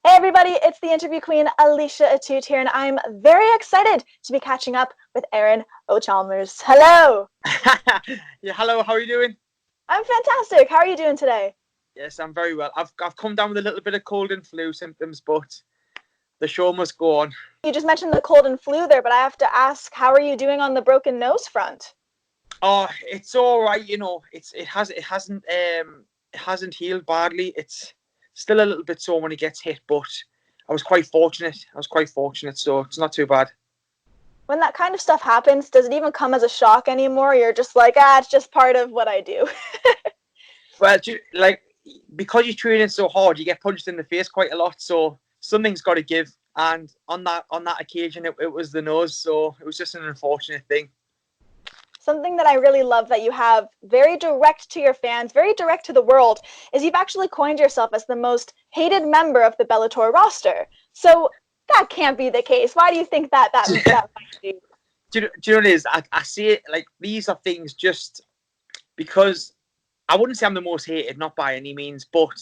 Hey everybody, it's the interview queen Alicia Atout here, and I'm very excited to be catching up with Aaron Chalmers. Hello! Yeah, hello, how are you doing? I'm fantastic. How are you doing today? Yes, I'm very well. I've come down with a little bit of cold and flu symptoms, but the show must go on. You just mentioned the cold and flu there, but I have to ask, how are you doing on the broken nose front? Oh, it's all right, it hasn't healed badly. It's still a little bit sore when it gets hit, but I was quite fortunate. So it's not too bad. When that kind of stuff happens, does it even come as a shock anymore? You're just like, it's just part of what I do. Well, because you're training so hard, you get punched in the face quite a lot, so something's got to give. And on that occasion, it was the nose, so it was just an unfortunate thing. Something that I really love that you have very direct to your fans, very direct to the world, is you've actually coined yourself as the most hated member of the Bellator roster. So that can't be the case. Why do you think that might be? Do you know what it is? I see it like these are things just because I wouldn't say I'm the most hated, not by any means, but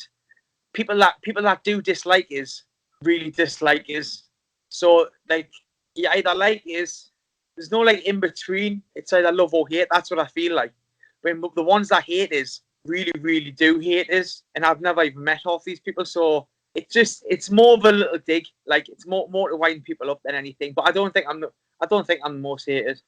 people that do dislike is really dislike is. So like you either like is. There's no like in between. It's either love or hate. That's what I feel like. When the ones that hate is really, really do hate is, and I've never even met half these people. So it's more of a little dig. Like it's more to wind people up than anything. But I don't think I'm the most hated.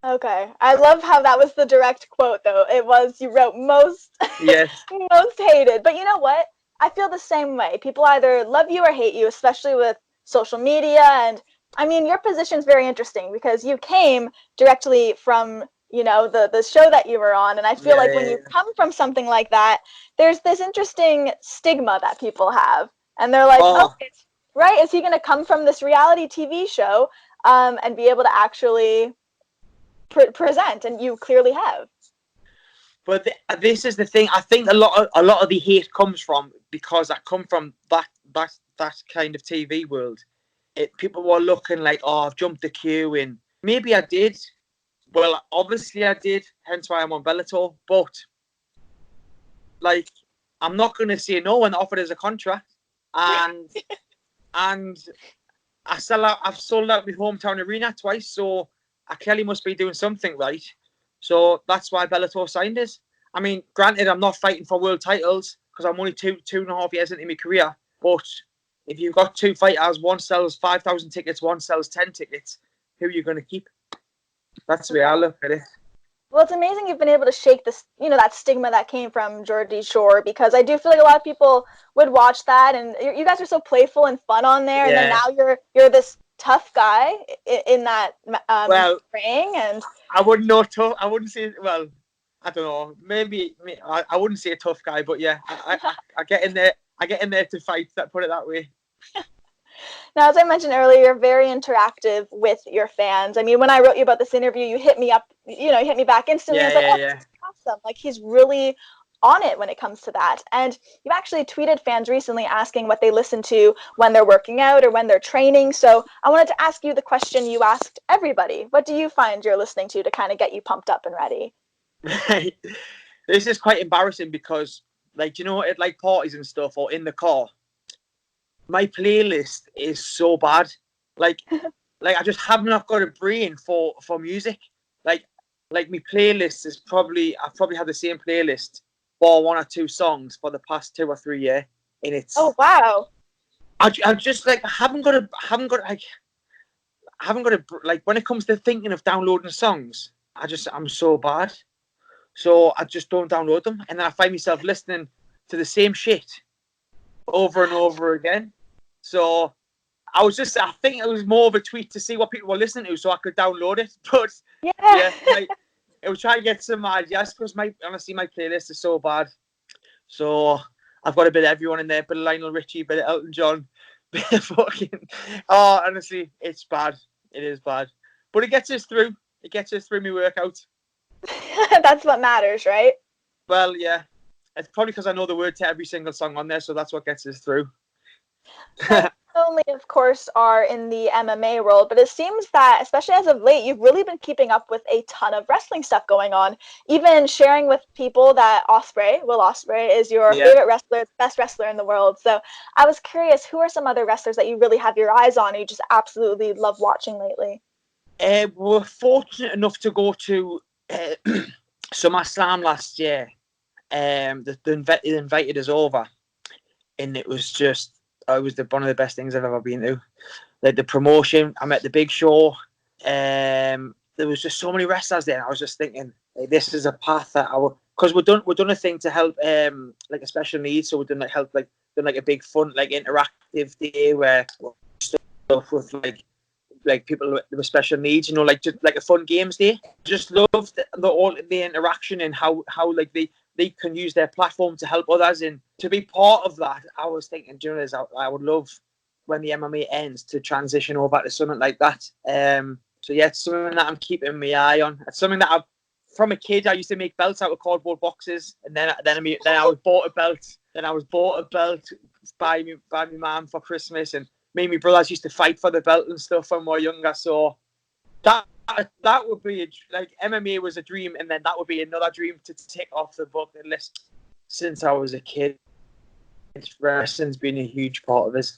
Okay, I love how that was the direct quote though. It was, you wrote most, Yes. most hated. But you know what? I feel the same way. People either love you or hate you, especially with social media. And I mean, your position is very interesting because you came directly from, the show that you were on. And I feel like when you come from something like that, there's this interesting stigma that people have. And they're like, right, is he going to come from this reality TV show and be able to actually present? And you clearly have. But this is the thing. I think a lot of the hate comes from because I come from that kind of TV world. People were looking like, I've jumped the queue, and maybe I did. Well, obviously I did, hence why I'm on Bellator. But like, I'm not going to say no when offered as a contract, and I've sold out my hometown arena twice, so I clearly must be doing something right. So that's why Bellator signed us. I mean, granted, I'm not fighting for world titles because I'm only two and a half years into my career, but if you've got two fighters, one sells 5,000 tickets, one sells 10 tickets, who are you going to keep? That's the way I look at it. Well, it's amazing you've been able to shake this, that stigma that came from Geordie Shore, because I do feel like a lot of people would watch that, and you guys are so playful and fun on there, and then now you're this tough guy in that ring, and I wouldn't know tough. I wouldn't say, well, I don't know. Maybe I wouldn't say a tough guy, but yeah, I get in there. I get in there to fight. Put it that way. Now, as I mentioned earlier, you're very interactive with your fans. I mean, when I wrote you about this interview, you hit me up, you hit me back instantly. I was like, that's awesome. Like, he's really on it when it comes to that. And you've actually tweeted fans recently asking what they listen to when they're working out or when they're training. So I wanted to ask you the question you asked everybody. What do you find you're listening to kind of get you pumped up and ready? Right. This is quite embarrassing because, like, at like parties and stuff or in the car, my playlist is so bad. Like I just have not got a brain for music. Like my playlist is I've probably had the same playlist for one or two songs for the past 2 or 3 years, and it's. Oh wow! I'm just like I haven't got like when it comes to thinking of downloading songs, I'm so bad. So I just don't download them, and then I find myself listening to the same shit over and over again. So I think it was more of a tweet to see what people were listening to so I could download it. But it was trying to get some ideas because honestly my playlist is so bad. So I've got a bit of everyone in there, bit of Lionel Richie, bit of Elton John, bit of fucking. Oh, honestly, it's bad. It is bad, but it gets us through. It gets us through my workout. That's what matters, right? Well, yeah. It's probably because I know the word to every single song on there, so that's what gets us through. So only, of course, are in the MMA world, but it seems that, especially as of late, you've really been keeping up with a ton of wrestling stuff going on. Even sharing with people that Will Ospreay, is your Yeah. favorite wrestler, best wrestler in the world. So I was curious, who are some other wrestlers that you really have your eyes on, and you just absolutely love watching lately? We're fortunate enough to go to SummerSlam last year. They invited us over, and it was one of the best things I've ever been to. Like the promotion, I met the Big Show. There was just so many wrestlers there, and I was just thinking, like, this is a path that because we're done a thing to help like a special needs, so we're done a big fun like interactive day where stuff with like people with special needs, like just like a fun games day. Just loved the interaction and how like they can use their platform to help others, and to be part of that. I was thinking, during this, I would love when the MMA ends to transition over to something like that. So yeah, it's something that I'm keeping my eye on. It's something that from a kid, I used to make belts out of cardboard boxes, and then I was bought a belt. Then I was bought a belt by my mum for Christmas, and me and my brothers used to fight for the belt and stuff when we were younger. So that would be like MMA was a dream, and then that would be another dream to tick off the bucket list. Since I was a kid, wrestling's been a huge part of this.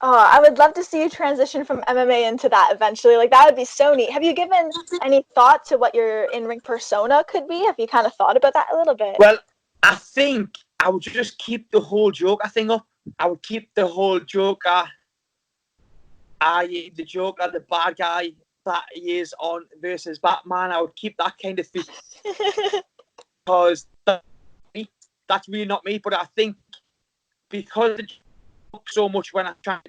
Oh, I would love to see you transition from MMA into that eventually. Like, that would be so neat. Have you given any thought to what your in-ring persona could be? Have you kind of thought about that a little bit? Well, I think I would just keep the whole Joker thing up. I would keep the whole Joker, the Joker, the bad guy that he is on versus Batman. I would keep that kind of thing because that's really not me. But I think because it so much when I turn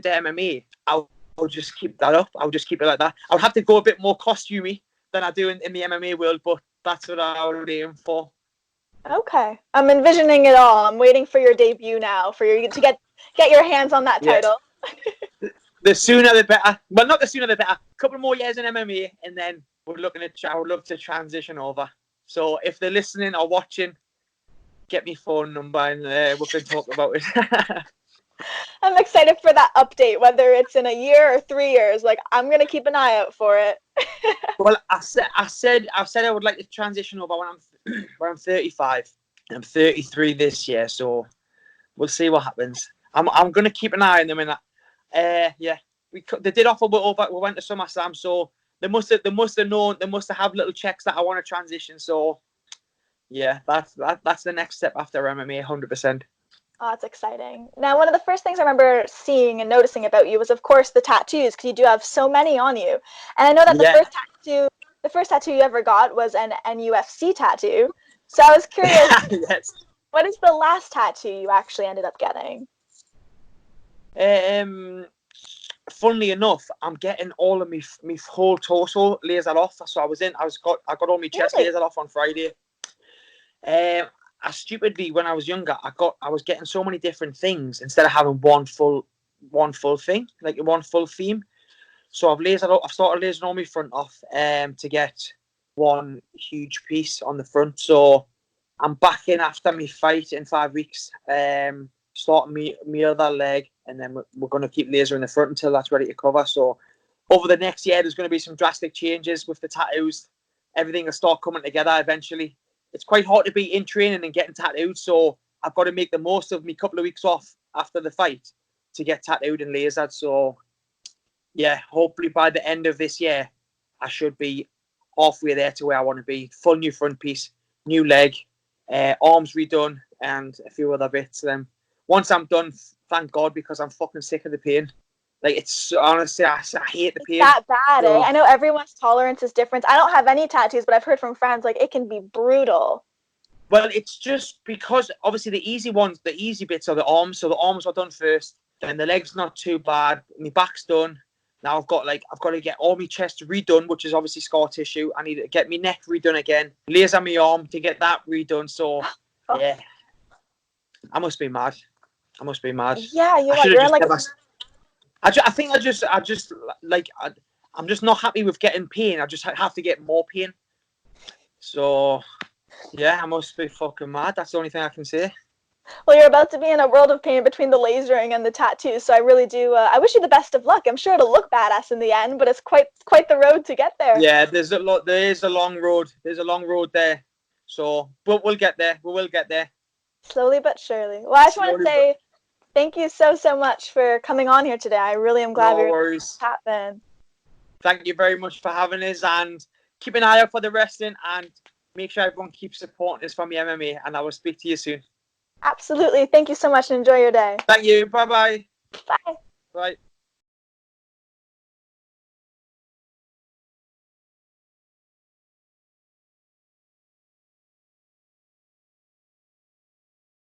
to MMA, I'll just keep that up. I'll just keep it like that. I'll have to go a bit more costumey than I do in the MMA world, but that's what I would aim for. Okay. I'm envisioning it all. I'm waiting for your debut now, for you to get your hands on that title. The sooner the better. Well, not the sooner the better. A couple more years in MMA, and then I would love to transition over. So if they're listening or watching, get me phone number, and we can talk about it. I'm excited for that update, whether it's in a year or 3 years. Like, I'm gonna keep an eye out for it. Well, I said I would like to transition over when I'm 35. I'm 33 this year, so we'll see what happens. I'm gonna keep an eye on them, and yeah, they did offer over. We went to SummerSlam, so they must have known. They must have little checks that I want to transition. So yeah, that's the next step after MMA, 100%. Oh, that's exciting. Now, one of the first things I remember seeing and noticing about you was, of course, the tattoos, because you do have so many on you. And I know that the first tattoo you ever got was an NUFC tattoo. So I was curious, Yes. what is the last tattoo you actually ended up getting? Funnily enough, I'm getting all of my whole torso lasered off. So I got all my chest lasered off on Friday. I stupidly, when I was younger, I was getting so many different things instead of having one full thing, like one full theme. So I've started lasering all my front off to get one huge piece on the front. So I'm back in after my fight in 5 weeks, starting my other leg, and then we're going to keep lasering the front until that's ready to cover. So over the next year, there's going to be some drastic changes with the tattoos. Everything will start coming together eventually. It's quite hard to be in training and getting tattooed, so I've got to make the most of me couple of weeks off after the fight to get tattooed and lasered. So yeah, hopefully by the end of this year, I should be halfway there to where I want to be. Full new front piece, new leg, arms redone, and a few other bits. Once I'm done, thank God, because I'm fucking sick of the pain. Like, it's honestly, I hate the pain. That bad, eh? I know everyone's tolerance is different. I don't have any tattoos, but I've heard from friends, like, it can be brutal. Well, it's just because obviously the easy bits are the arms. So the arms are done first, then the legs not too bad. My back's done. Now I've got to get all my chest redone, which is obviously scar tissue. I need to get my neck redone again, laser my arm to get that redone. So yeah, I must be mad. Yeah, you're in like. I think I'm just not happy with getting pain. I just have to get more pain. So yeah, I must be fucking mad. That's the only thing I can say. Well, you're about to be in a world of pain between the lasering and the tattoos, so I really do. I wish you the best of luck. I'm sure it'll look badass in the end, but it's quite the road to get there. Yeah, there's a lot. There is a long road. There's a long road there. So, but we'll get there. We will get there. Slowly but surely. Well, I just want to Slowly, but say thank you so much for coming on here today. I really am glad no we were able to make worries. this happen. Thank you very much for having us, and keep an eye out for the wrestling, and make sure everyone keeps supporting us from the MMA. And I will speak to you soon. Absolutely. Thank you so much and enjoy your day. Thank you. Bye-bye. Bye. Bye.